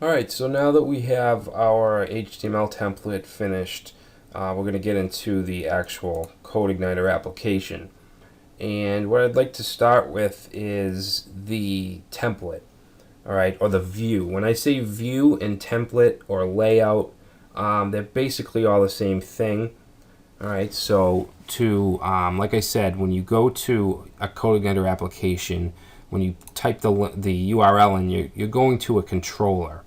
Alright, so now that we have our HTML template finished, we're going to get into the actual CodeIgniter application. And what I'd like to start with is the template, alright, or the view. When I say view and template or layout, they're basically all the same thing. Alright, so like I said, when you go to a CodeIgniter application, when you type the URL in, you're going to a controller.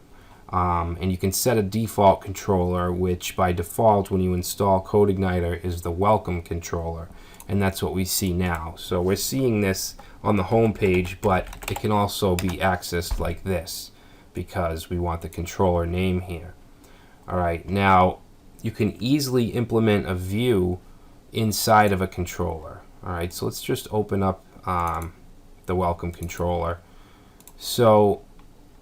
And you can set a default controller, which by default when you install CodeIgniter is the welcome controller, and that's what we see now. So we're seeing this on the home page, but it can also be accessed like this because we want the controller name here. Alright, now you can easily implement a view inside of a controller. Alright, so let's just open up the welcome controller. So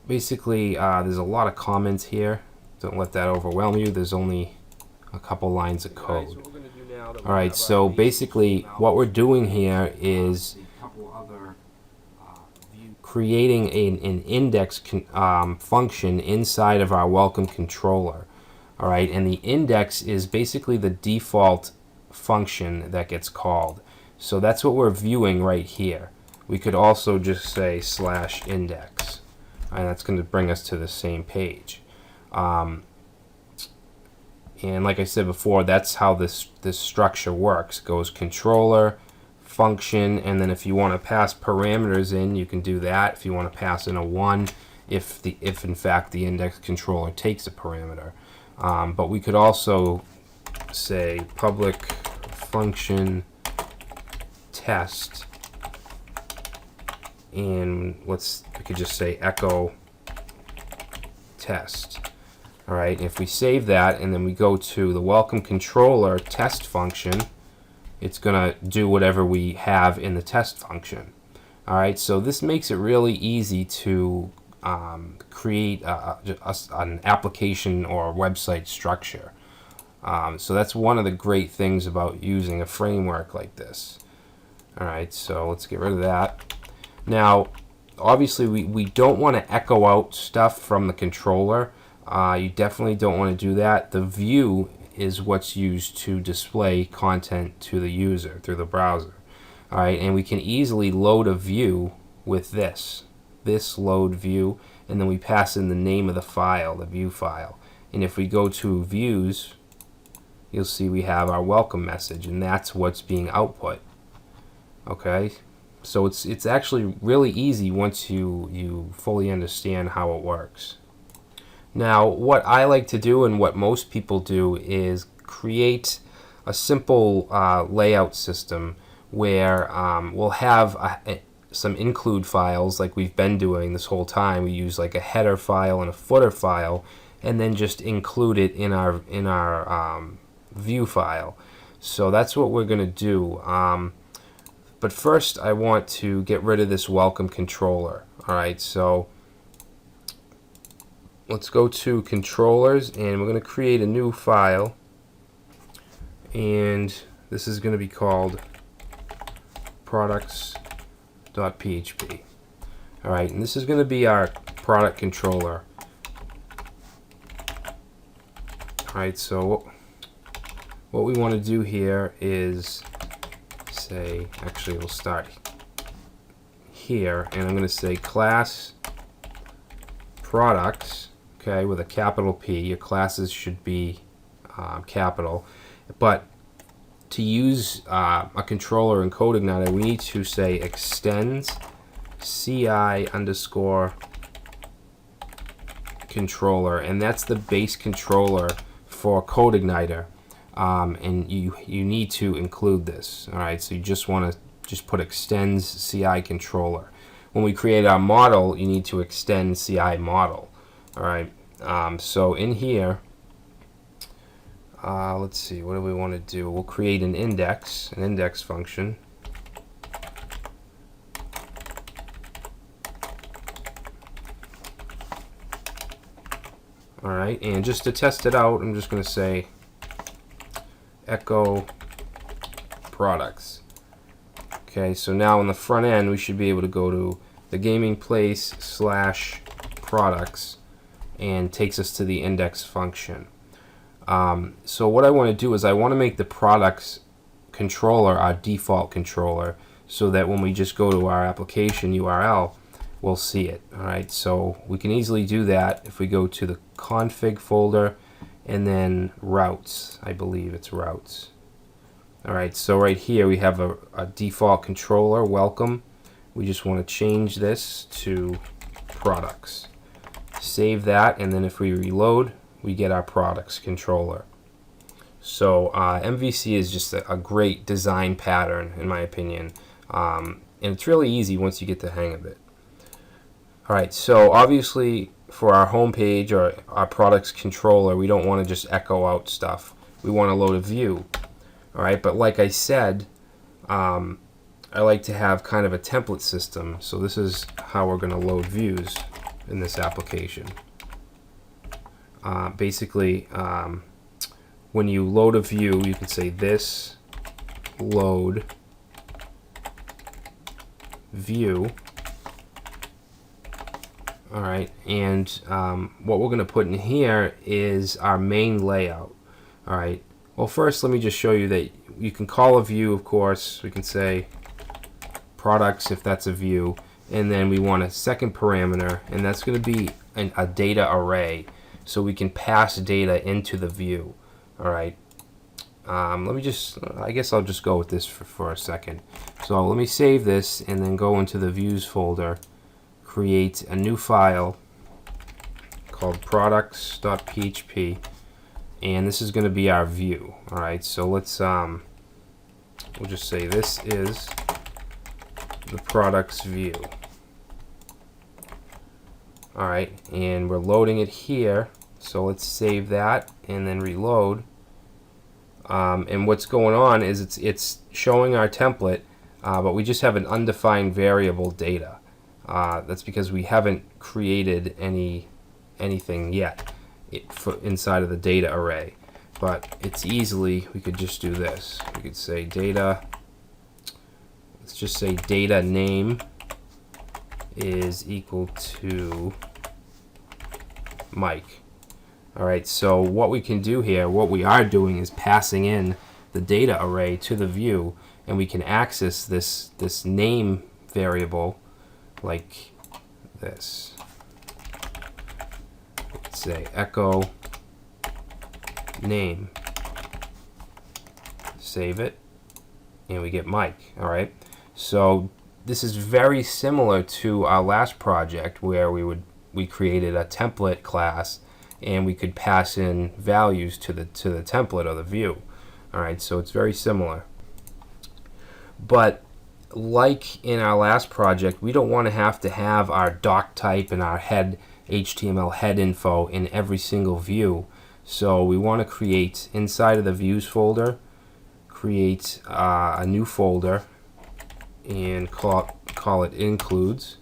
basically, there's a lot of comments here. Don't let that overwhelm you. There's only a couple lines of code. Alright, so basically what we're doing here is creating an index function inside of our welcome controller. Alright, and the index is basically the default function that gets called. So that's what we're viewing right here. We could also just say /index. And that's going to bring us to the same page. And like I said before, that's how this structure works. It goes controller, function, and then if you want to pass parameters in, you can do that. If you want to pass in a 1, if in fact the index controller takes a parameter. But we could also say public function test, and we could just say echo test. Alright, if we save that and then we go to the welcome controller test function, it's gonna do whatever we have in the test function. Alright, so this makes it really easy to create an application or website structure. So that's one of the great things about using a framework like this. Alright, so let's get rid of that. Now, obviously, we don't want to echo out stuff from the controller. You definitely don't want to do that. The view is what's used to display content to the user through the browser. All right, and we can easily load a view with this load view, and then we pass in the name of the file, the view file. And if we go to views, you'll see we have our welcome message, and that's what's being output. Okay. So it's actually really easy once you fully understand how it works. Now, what I like to do and what most people do is create a simple layout system where we'll have some include files like we've been doing this whole time. We use like a header file and a footer file, and then just include it in our view file. So that's what we're going to do. But first I want to get rid of this welcome controller. Alright, so let's go to controllers, and we're going to create a new file, and this is going to be called products.php. Alright, and this is going to be our product controller. Alright, so what we want to do here is say, actually we'll start here, and I'm going to say class products, okay, with a capital P. Your classes should be capital, but to use a controller in CodeIgniter, we need to say extends CI underscore controller, and that's the base controller for CodeIgniter. And you need to include this. Alright, so you just want to put extends CI controller. When we create our model, you need to extend CI model. Alright, so in here, let's see, what do we want to do? We'll create an index function. Alright, and just to test it out, I'm just going to say echo products. Okay, so now on the front end we should be able to go to the gaming place /products, and takes us to the index function. So what I want to do is I want to make the products controller our default controller, so that when we just go to our application URL, we'll see it. Alright, so we can easily do that if we go to the config folder and then routes. I believe it's routes. Alright, so right here we have a default controller, welcome. We just want to change this to products. Save that, and then if we reload, we get our products controller. So MVC is just a great design pattern, in my opinion, and it's really easy once you get the hang of it. Alright, so obviously for our home page or our products controller, we don't want to just echo out stuff. We want to load a view. Alright, but like I said, I like to have kind of a template system. So this is how we're going to load views in this application. Basically, when you load a view, you can say this load view. Alright, and what we're going to put in here is our main layout. Alright, well, first let me just show you that you can call a view, of course. We can say products if that's a view, and then we want a second parameter, and that's going to be a data array, so we can pass data into the view. Alright, let me just, I guess I'll just go with this for a second. So let me save this and then go into the views folder, create a new file called products.php, and this is going to be our view. Alright, so let's we'll just say this is the products view. Alright, and we're loading it here, so let's save that and then reload. And what's going on is it's showing our template, but we just have an undefined variable data. That's because we haven't created anything yet inside of the data array. But it's easily, we could just do this. We could say data, let's just say data name is equal to Mike. Alright, so what we can do here, what we are doing is passing in the data array to the view, and we can access this name variable like this. Let's say echo name. Save it, and we get Mike. Alright, so this is very similar to our last project where we created a template class, and we could pass in values to the template or the view. Alright, so it's very similar. But like in our last project, we don't want to have our doc type and our head HTML head info in every single view. So we want to create, inside of the views folder, create a new folder and call it includes.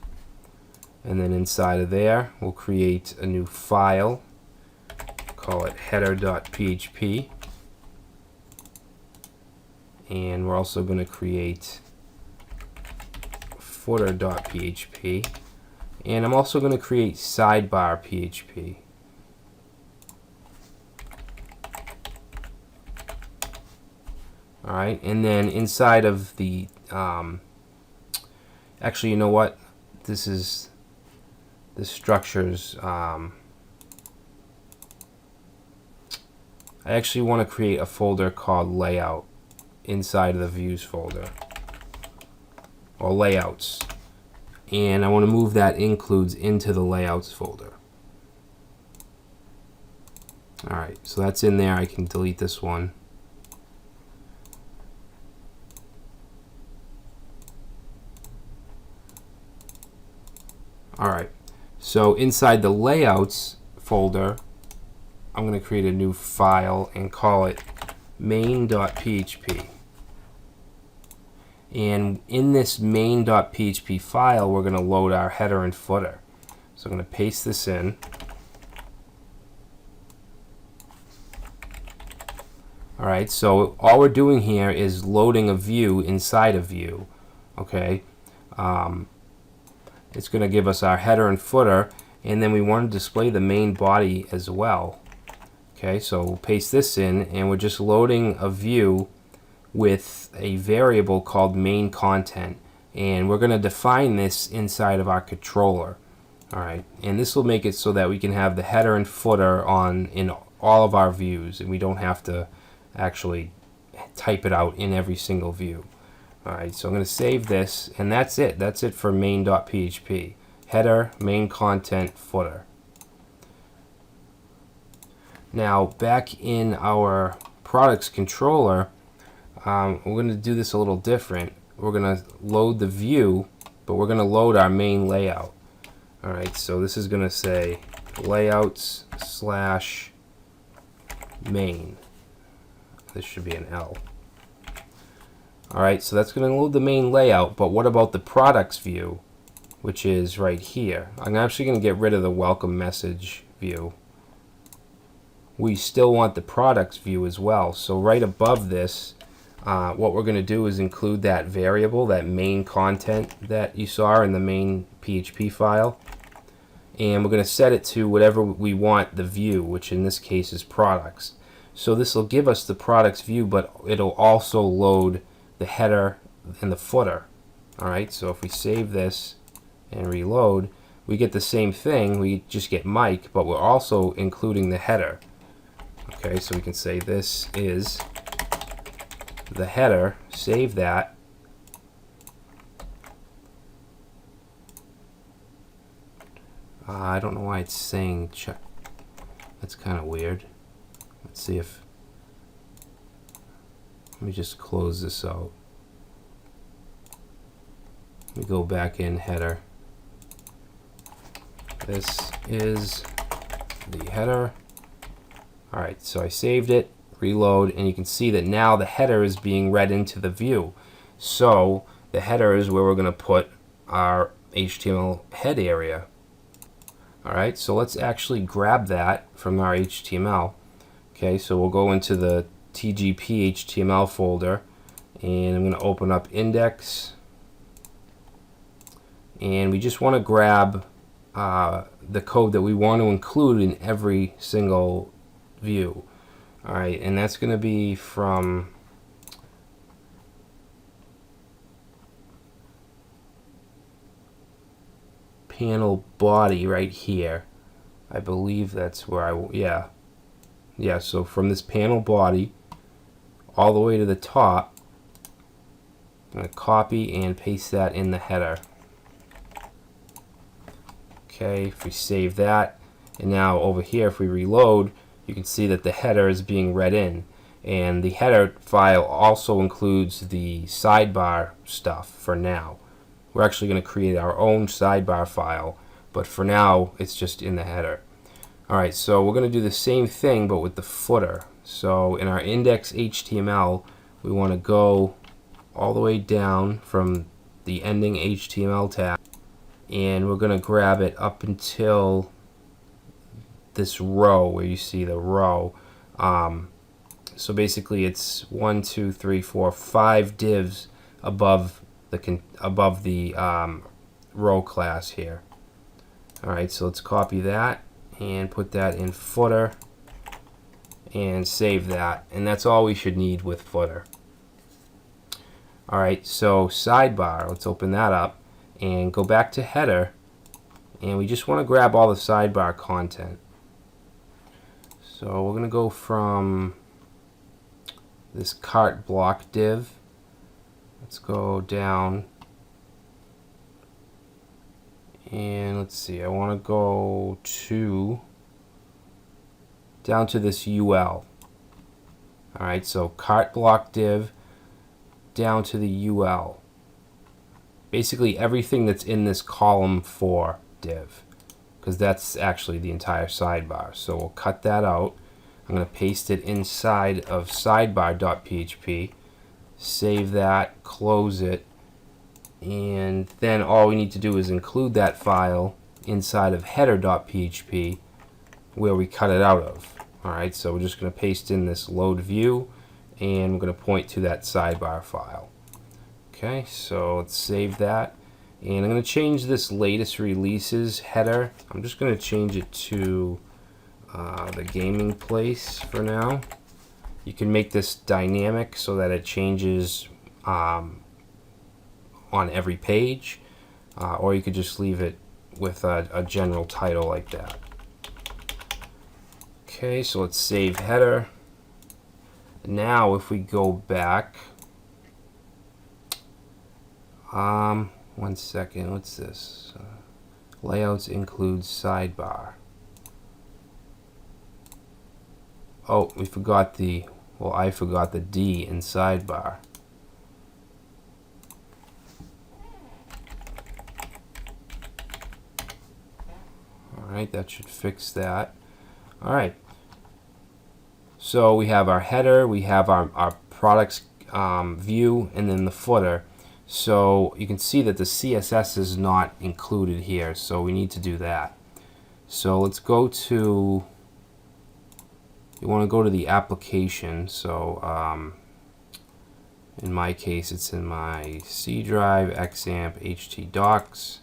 And then inside of there, we'll create a new file, call it header.php, and we're also going to create footer.php, and I'm also going to create sidebar.php. Alright, and then inside of the actually, you know what, this structures, I actually want to create a folder called layout inside of the views folder, or layouts, and I want to move that includes into the layouts folder. Alright, so that's in there. I can delete this one. Alright, so inside the layouts folder, I'm going to create a new file and call it main.php. And in this main.php file, we're going to load our header and footer. So I'm going to paste this in. Alright, so all we're doing here is loading a view inside a view. Okay, it's going to give us our header and footer, and then we want to display the main body as well. Okay, so we'll paste this in, and we're just loading a view with a variable called main content, and we're going to define this inside of our controller. Alright, and this will make it so that we can have the header and footer in all of our views, and we don't have to actually type it out in every single view. Alright, so I'm going to save this, and that's it. That's it for main.php. Header, main content, footer. Now, back in our products controller, we're going to do this a little different. We're going to load the view, but we're going to load our main layout. Alright, so this is going to say layouts/main. This should be an L. Alright, so that's going to load the main layout, but what about the products view, which is right here? I'm actually going to get rid of the welcome message view. We still want the products view as well, so right above this, what we're going to do is include that variable, that main content that you saw in the main PHP file, and we're going to set it to whatever we want the view, which in this case is products. So this will give us the products view, but it'll also load the header and the footer. Alright, so if we save this and reload, we get the same thing. We just get Mike, but we're also including the header. Okay, so we can say this is the header, save that, I don't know why it's saying check. That's kind of weird. Let's see if, let me just close this out. Let me go back in header. This is the header. Alright, so I saved it, reload, and you can see that now the header is being read into the view. So the header is where we're going to put our HTML head area. Alright, so let's actually grab that from our HTML. Okay, so we'll go into the TGP HTML folder, and I'm going to open up index, and we just want to grab the code that we want to include in every single view. Alright, and that's going to be from panel body right here. I believe that's where yeah, so from this panel body all the way to the top, I'm going to copy and paste that in the header. Okay, if we save that, and now over here if we reload, you can see that the header is being read in, and the header file also includes the sidebar stuff for now. We're actually going to create our own sidebar file, but for now it's just in the header. Alright, so we're going to do the same thing but with the footer. So in our index HTML, we want to go all the way down from the ending HTML tab, and we're going to grab it up until this row where you see the row. So basically it's 1, 2, 3, 4, 5 divs above the row class here. Alright, so let's copy that and put that in footer and save that, and that's all we should need with footer. Alright, so sidebar, let's open that up and go back to header, and we just want to grab all the sidebar content. So we're going to go from this cart block div. Let's go down, and let's see, I want to go down to this UL. Alright, so cart block div down to the UL. Basically everything that's in this column 4 div, because that's actually the entire sidebar. So we'll cut that out. I'm going to paste it inside of sidebar.php. Save that, close it, and then all we need to do is include that file inside of header.php where we cut it out of. Alright, so we're just going to paste in this load view, and we're going to point to that sidebar file. Okay, so let's save that, And I'm going to change this latest releases header. I'm just going to change it to the gaming place for now. You can make this dynamic so that it changes on every page, or you could just leave it with a general title like that. Okay, so let's save header. Now if we go back, one second, what's this? Layouts include sidebar. Oh, we forgot the, well, I forgot the D in sidebar. Alright, that should fix that. Alright, so we have our header, we have our products view, and then the footer. So you can see that the CSS is not included here, so we need to do that. So let's go to, you want to go to the application. So in my case, it's in my C drive, XAMPP, htdocs,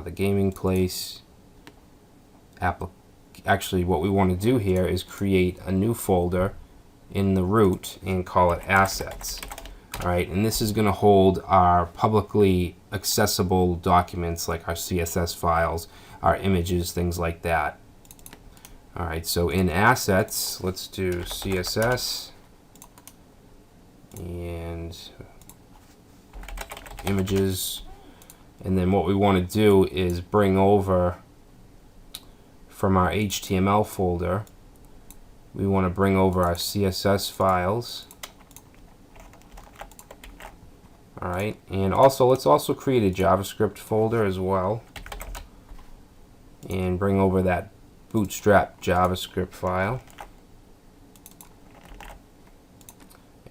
the gaming place. Actually, what we want to do here is create a new folder in the root and call it assets. Alright, and this is going to hold our publicly accessible documents like our CSS files, our images, things like that. Alright, so in assets, let's do CSS and images, and then what we want to do is bring over from our HTML folder, we want to bring over our CSS files. Alright, and also let's also create a JavaScript folder as well and bring over that bootstrap JavaScript file.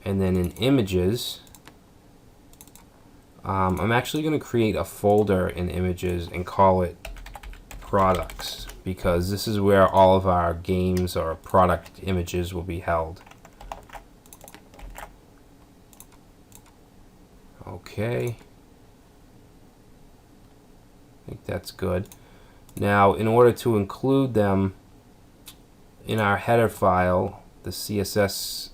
And then in images, I'm actually going to create a folder in images and call it products, because this is where all of our games or product images will be held. Okay, I think that's good. Now, in order to include them in our header file, the CSS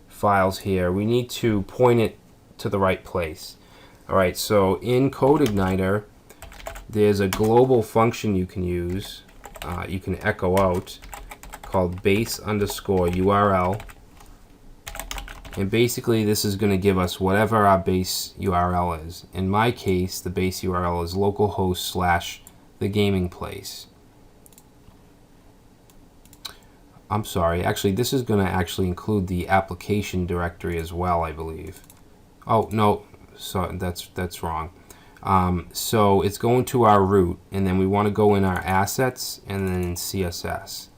files here, we need to point it to the right place. Alright, so in CodeIgniter, there's a global function you can use, you can echo out, called base_URL. And basically this is going to give us whatever our base URL is. In my case, the base URL is localhost/thegamingplace. I'm sorry, actually this is going to actually include the application directory as well, I believe. Oh no, so that's wrong. So it's going to our root, and then we want to go in our assets and then in CSS.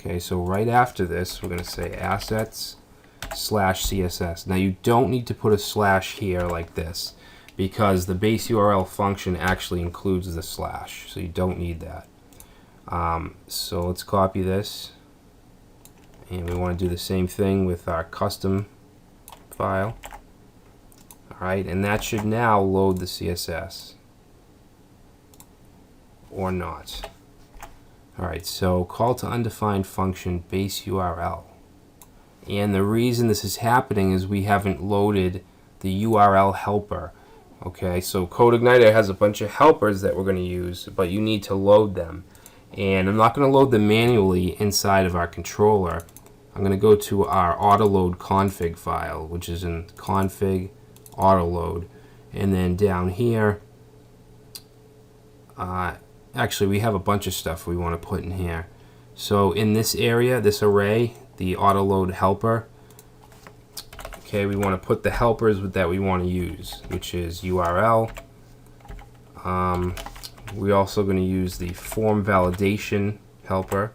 Okay, so right after this we're going to say assets/CSS. Now you don't need to put a slash here like this, because the base URL function actually includes the slash, so you don't need that. So let's copy this, and we want to do the same thing with our custom file. Alright, and that should now load the CSS. Or not. Alright, so call to undefined function base URL. And the reason this is happening is we haven't loaded the URL helper. Okay, so CodeIgniter has a bunch of helpers that we're going to use, but you need to load them. And I'm not going to load them manually inside of our controller. I'm going to go to our Autoload config file, which is in config Autoload, and then down here, actually we have a bunch of stuff we want to put in here. So in this area, this array, the Autoload helper, okay, we want to put the helpers that we want to use, which is URL. We're also going to use the form validation helper.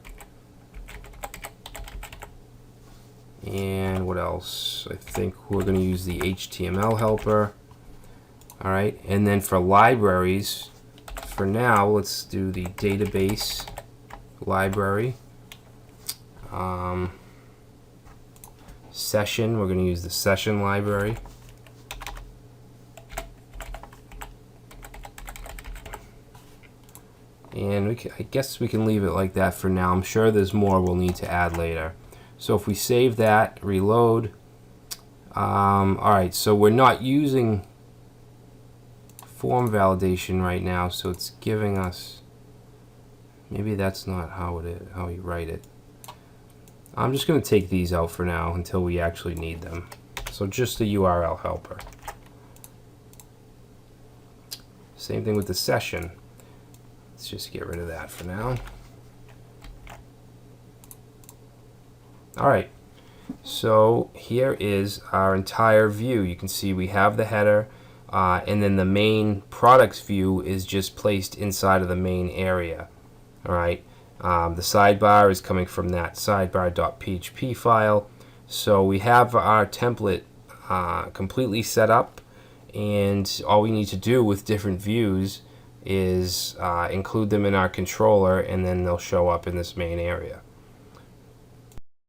And what else? I think we're going to use the HTML helper. Alright, and then for libraries, for now, let's do the database library. Session, we're going to use the session library. And I guess we can leave it like that for now. I'm sure there's more we'll need to add later. So if we save that, reload. Alright, so we're not using form validation right now, so it's giving us, maybe that's not how it is, how you write it. I'm just going to take these out for now until we actually need them. So just the URL helper. Same thing with the session. Let's just get rid of that for now. Alright, so here is our entire view. You can see we have the header, and then the main products view is just placed inside of the main area. Alright, the sidebar is coming from that sidebar.php file. So we have our template completely set up, and all we need to do with different views is include them in our controller, and then they'll show up in this main area.